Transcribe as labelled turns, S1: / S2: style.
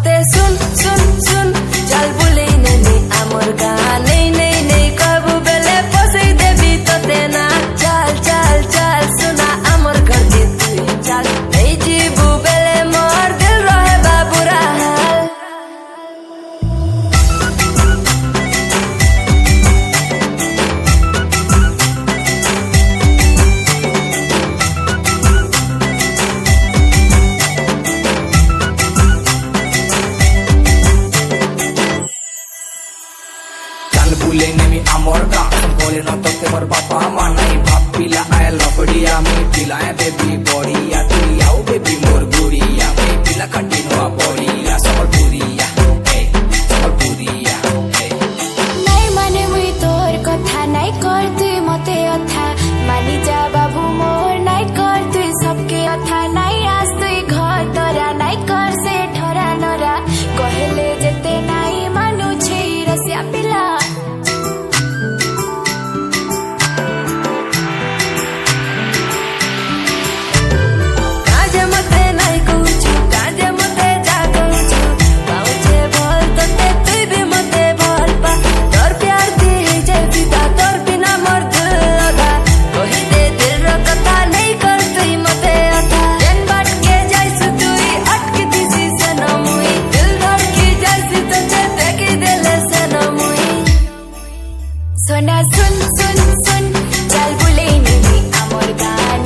S1: मते सुन सुन सुन चल बुले नहीं आमर गान नहीं नहीं नहीं कबू बेले पसई देवी तते ना चल चल चल सुना आमर घर के तू चल नहीं जीबू बेले मोर दिल रहे बाबूरा हाल
S2: बुले नेमी आमर गान बोले न तो तेमर बापा मानाई भाप पिला आया लपड़िया में पिलाया बेबी बड़िया तुई आओ बेबी मोर गुड़िया में पिला कंटिन्यूआ बड़िया समलपुरिया समलपुरिया
S3: नहीं माने मुई तोर कथा नहीं कर तुई मते अथा मानी जा बाबू मोर नहीं कर तुई सबके अथा नहीं आज तुई घर तोरा नहीं कर से ठरा नरा कहले जेते नहीं मानु छी रसिया पिला सोना सुन सुन सुन चल बुले नहीं आमर गान